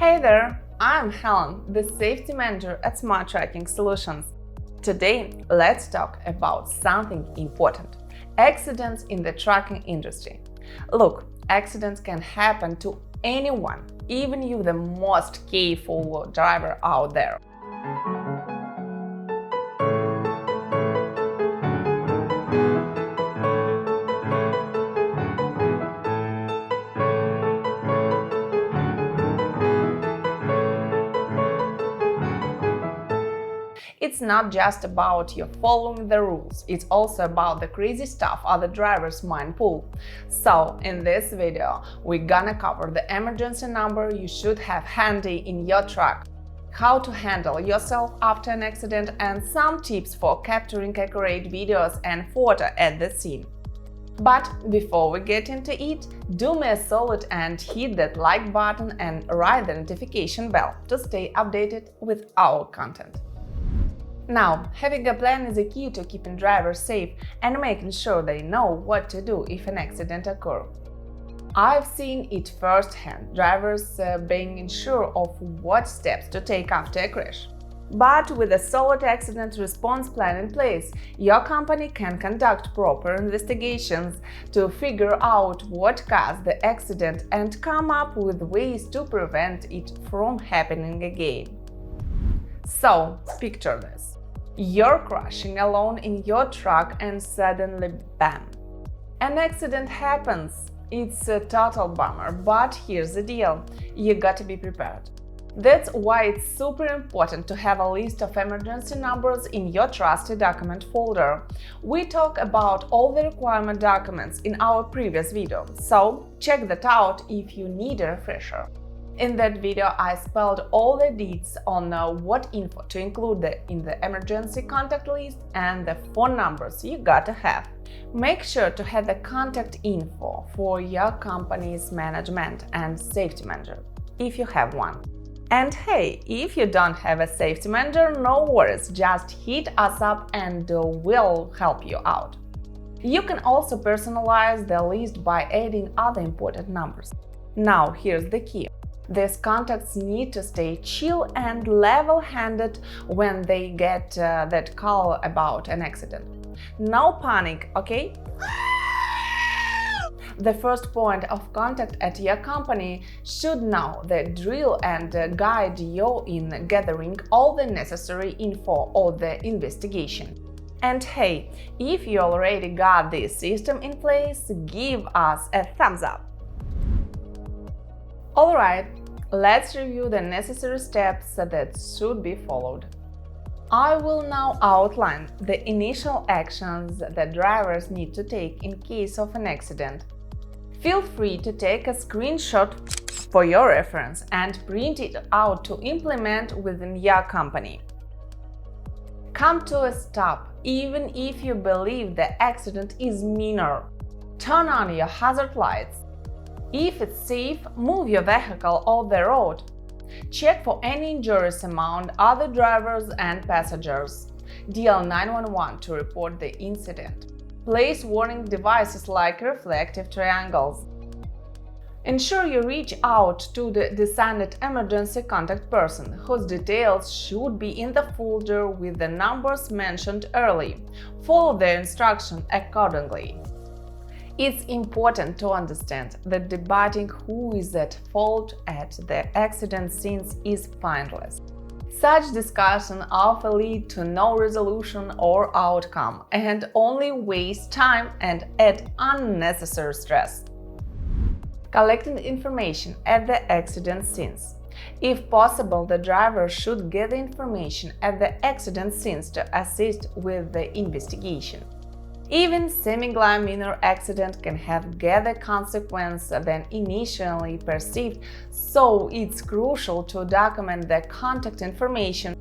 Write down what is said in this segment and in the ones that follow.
Hey there, I'm Helen, the Safety Manager at Smart Tracking Solutions. Today, let's talk about something important: accidents in the trucking industry. Look, accidents can happen to anyone, even you, the most careful driver out there. It's not just about you following the rules, it's also about the crazy stuff other drivers might pull. So, in this video, we're gonna cover the emergency number you should have handy in your truck, how to handle yourself after an accident, and some tips for capturing accurate videos and photo at the scene. But before we get into it, do me a solid and hit that like button and write the notification bell to stay updated with our content. Now, having a plan is a key to keeping drivers safe and making sure they know what to do if an accident occurs. I've seen it firsthand, drivers being unsure of what steps to take after a crash. But with a solid accident response plan in place, your company can conduct proper investigations to figure out what caused the accident and come up with ways to prevent it from happening again. So, picture this. You're crashing alone in your truck and suddenly bam! An accident happens. It's a total bummer, but here's the deal: you gotta be prepared. That's why it's super important to have a list of emergency numbers in your trusted document folder. We talk about all the requirement documents in our previous video, so check that out if you need a refresher. In that video, I spelled all the deets on what info to include in the emergency contact list and the phone numbers you gotta have. Make sure to have the contact info for your company's management and safety manager, if you have one. And hey, if you don't have a safety manager, no worries, just hit us up and we'll help you out. You can also personalize the list by adding other important numbers. Now, here's the key. These contacts need to stay chill and level-handed when they get that call about an accident. No panic, okay? The first point of contact at your company should know the drill and guide you in gathering all the necessary info or the investigation. And hey, if you already got this system in place, give us a thumbs up. Alright, let's review the necessary steps that should be followed. I will now outline the initial actions that drivers need to take in case of an accident. Feel free to take a screenshot for your reference and print it out to implement within your company. Come to a stop, even if you believe the accident is minor. Turn on your hazard lights. If it's safe, move your vehicle off the road. Check for any injuries among other drivers and passengers. Dial 911 to report the incident. Place warning devices like reflective triangles. Ensure you reach out to the designated emergency contact person, whose details should be in the folder with the numbers mentioned earlier. Follow the instructions accordingly. It's important to understand that debating who is at fault at the accident scene is pointless. Such discussion often lead to no resolution or outcome and only waste time and add unnecessary stress. Collecting information at the accident scenes. If possible, the driver should gather information at the accident scenes to assist with the investigation. Even seemingly minor accident can have greater consequences than initially perceived, so it's crucial to document the contact information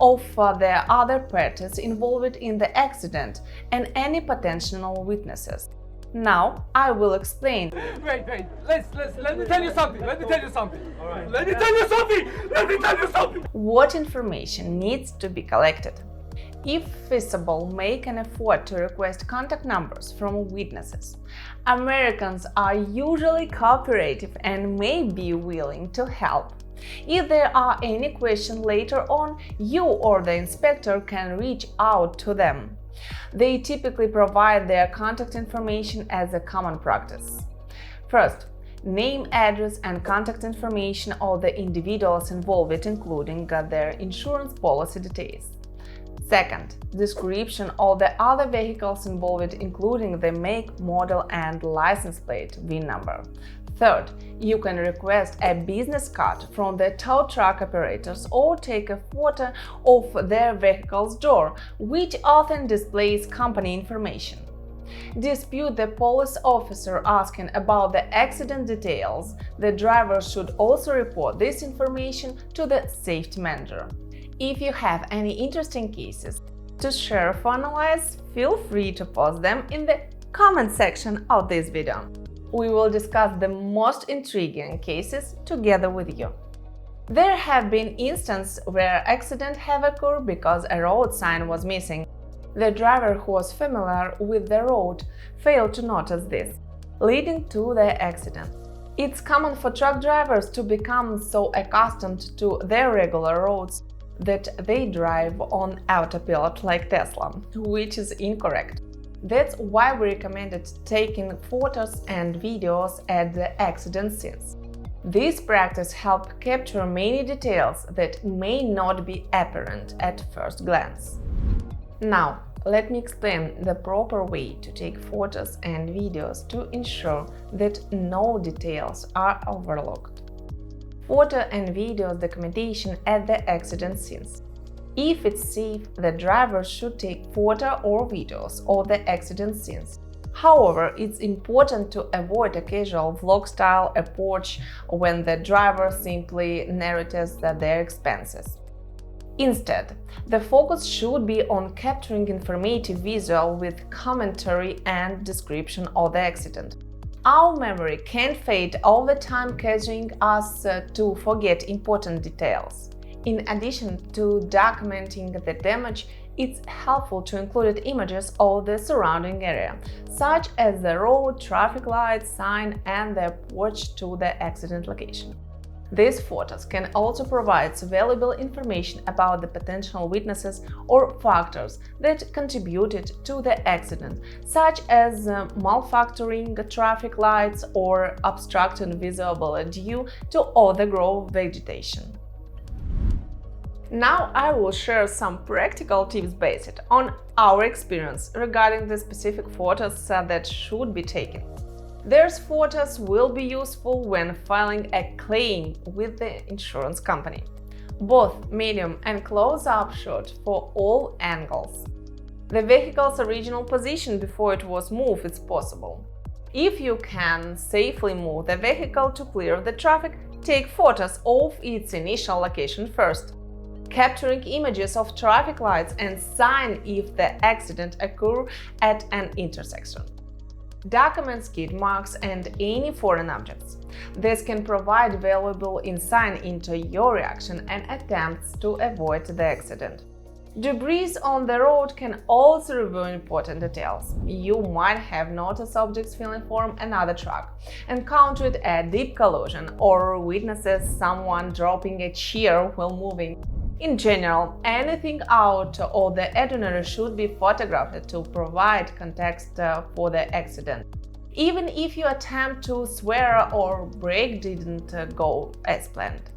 of the other parties involved in the accident and any potential witnesses. Now, I will explain. Wait, let me tell you something. All right. Let me tell you something. What information needs to be collected. If feasible, make an effort to request contact numbers from witnesses. Americans are usually cooperative and may be willing to help. If there are any questions later on, you or the inspector can reach out to them. They typically provide their contact information as a common practice. First, name, address, and contact information of the individuals involved, including their insurance policy details. Second, description of the other vehicles involved, including the make, model, and license plate VIN number. Third, you can request a business card from the tow truck operators or take a photo of their vehicle's door, which often displays company information. Dispute the police officer asking about the accident details. The driver should also report this information to the safety manager. If you have any interesting cases to share or analyze, feel free to post them in the comment section of this video. We will discuss the most intriguing cases together with you. There have been instances where accidents have occurred because a road sign was missing. The driver, who was familiar with the road, failed to notice this, leading to the accident. It's common for truck drivers to become so accustomed to their regular roads that they drive on autopilot like Tesla, which is incorrect. That's why we recommended taking photos and videos at the accident scenes. This practice helps capture many details that may not be apparent at first glance. Now, let me explain the proper way to take photos and videos to ensure that no details are overlooked. Photo and video documentation at the accident scenes. If it's safe, the driver should take photo or videos of the accident scenes. However, it's important to avoid a casual vlog-style approach when the driver simply narrates their expenses. Instead, the focus should be on capturing informative visual with commentary and description of the accident. Our memory can fade over time, causing us to forget important details. In addition to documenting the damage, it's helpful to include images of the surrounding area, such as the road, traffic lights, sign, and the approach to the accident location. These photos can also provide valuable information about the potential witnesses or factors that contributed to the accident, such as malfunctioning traffic lights or obstructed visibility due to overgrown vegetation. Now I will share some practical tips based on our experience regarding the specific photos that should be taken. These photos will be useful when filing a claim with the insurance company. Both medium and close-up shot for all angles. The vehicle's original position before it was moved is possible. If you can safely move the vehicle to clear the traffic, take photos of its initial location first. Capturing images of traffic lights and sign if the accident occurred at an intersection. Document skid marks and any foreign objects. This can provide valuable insight into your reaction and attempts to avoid the accident. Debris on the road can also reveal important details. You might have noticed objects falling from another truck, encountered a deep collision, or witnessed someone dropping a chair while moving. In general, anything out of the ordinary should be photographed to provide context for the accident, even if your attempt to swerve or brake didn't go as planned.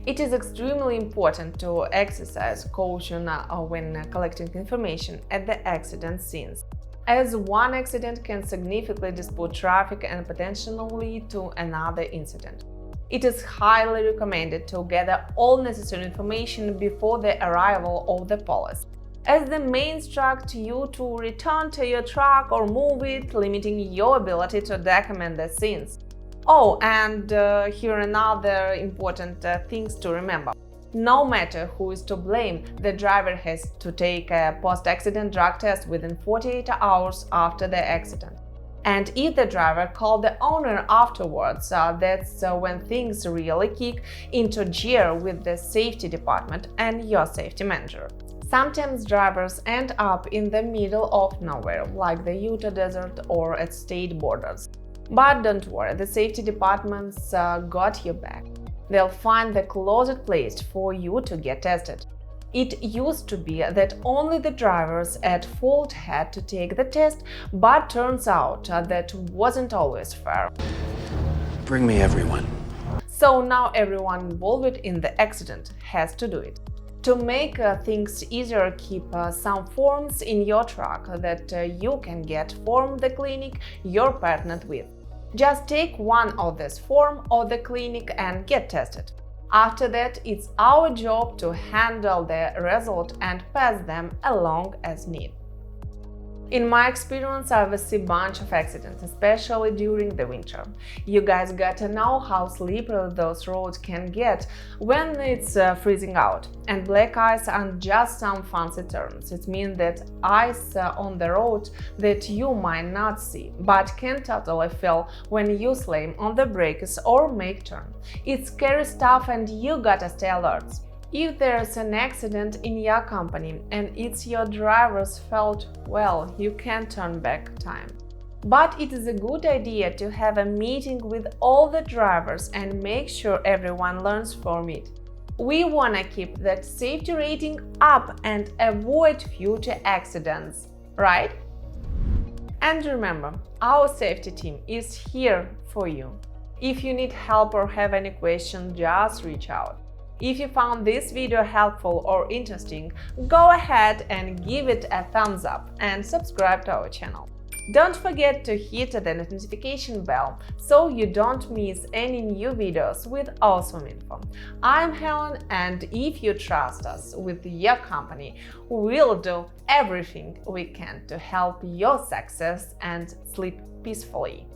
It is extremely important to exercise caution when collecting information at the accident scenes, as one accident can significantly dispute traffic and potentially lead to another incident. It is highly recommended to gather all necessary information before the arrival of the police, as they may instruct you to return to your truck or move it, limiting your ability to document the scenes. Oh, and here are another important things to remember. No matter who is to blame, the driver has to take a post-accident drug test within 48 hours after the accident. And if the driver called the owner afterwards, that's when things really kick into gear with the safety department and your safety manager. Sometimes drivers end up in the middle of nowhere, like the Utah desert or at state borders. But don't worry, the safety department's got your back. They'll find the closest place for you to get tested. It used to be that only the drivers at fault had to take the test, but turns out that wasn't always fair. Bring me everyone. So now everyone involved in the accident has to do it. To make things easier, keep some forms in your truck that you can get from the clinic you're partnered with. Just take one of this form or the clinic and get tested. After that, it's our job to handle the result and pass them along as needed. In my experience, I've seen a bunch of accidents, especially during the winter. You guys gotta know how slippery those roads can get when it's freezing out. And black ice aren't just some fancy terms. It means that ice on the road that you might not see, but can totally feel when you slam on the brakes or make turn. It's scary stuff and you gotta stay alert. If there's an accident in your company and it's your driver's fault, well, you can't turn back time. But it is a good idea to have a meeting with all the drivers and make sure everyone learns from it. We wanna keep that safety rating up and avoid future accidents, right? And remember, our safety team is here for you. If you need help or have any questions, just reach out. If you found this video helpful or interesting, go ahead and give it a thumbs up and subscribe to our channel. Don't forget to hit the notification bell so you don't miss any new videos with awesome info. I'm Helen, and if you trust us with your company, we'll do everything we can to help your success and sleep peacefully.